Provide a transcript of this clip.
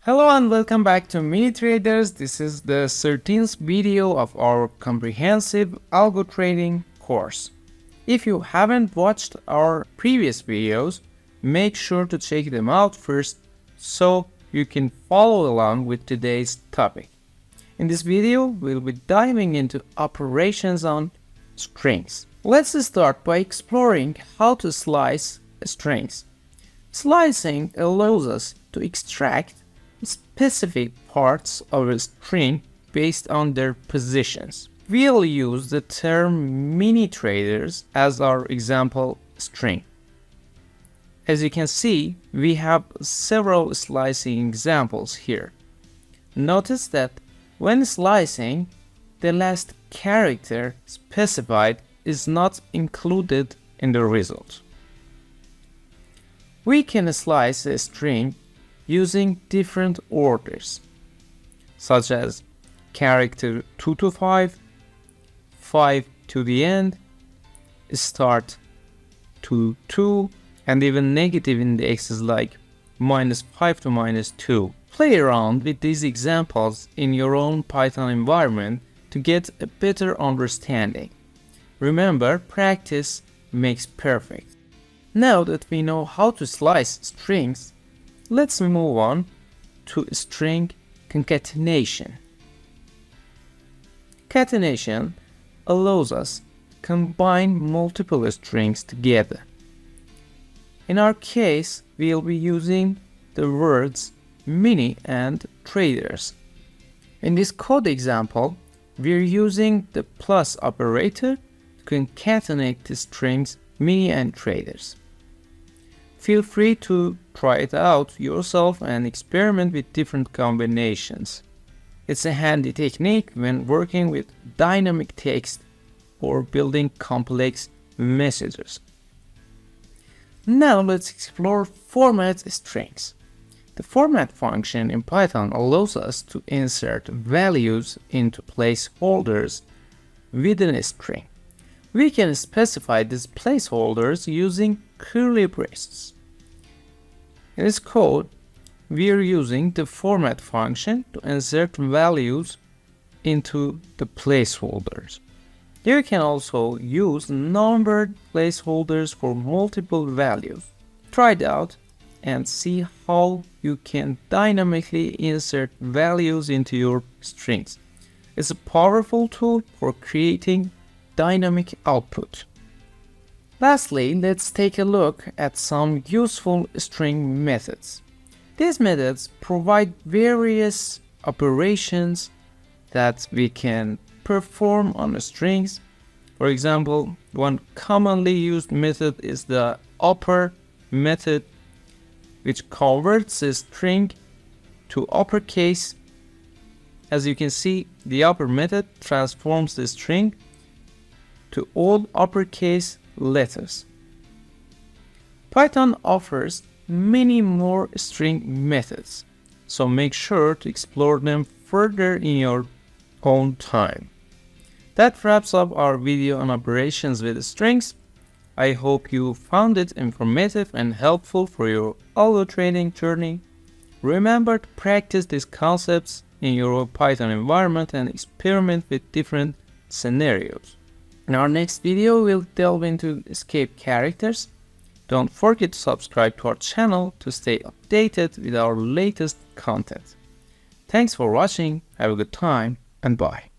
Hello and welcome back to Mini Traders. This is the 13th video of our comprehensive algo trading course. If you haven't watched our previous videos, make sure to check them out first so you can follow along with today's topic. In this video, we'll be diving into operations on strings. Let's start by exploring how to slice strings. Slicing allows us to extract specific parts of a string based on their positions. We'll use the term mini traders as our example string. As you can see, we have several slicing examples here. Notice that when slicing, the last character specified is not included in the result. We can slice a string using different orders, such as character 2 to 5, 5 to the end, start to 2, and even negative indexes like -5 to -2. Play around with these examples in your own Python environment to get a better understanding. Remember, practice makes perfect. Now that we know how to slice strings, let's move on to string concatenation. Concatenation allows us to combine multiple strings together. In our case, we'll be using the words mini and traders. In this code example, we're using the plus operator to concatenate the strings mini and traders. Feel free to try it out yourself and experiment with different combinations. It's a handy technique when working with dynamic text or building complex messages. Now let's explore format strings. The format function in Python allows us to insert values into placeholders within a string. We can specify these placeholders using curly braces. In this code, we are using the format function to insert values into the placeholders. You can also use numbered placeholders for multiple values. Try it out and see how you can dynamically insert values into your strings. It's a powerful tool for creating dynamic output. Lastly, let's take a look at some useful string methods. These methods provide various operations that we can perform on strings. For example, one commonly used method is the upper method, which converts a string to uppercase. As you can see, the upper method transforms the string to all uppercase letters. Python offers many more string methods, so make sure to explore them further in your own time. That wraps up our video on operations with strings. I hope you found it informative and helpful for your algo trading journey. Remember to practice these concepts in your Python environment and experiment with different scenarios. In our next video, we'll delve into escape characters. Don't forget to subscribe to our channel to stay updated with our latest content. Thanks for watching, have a good time, and bye.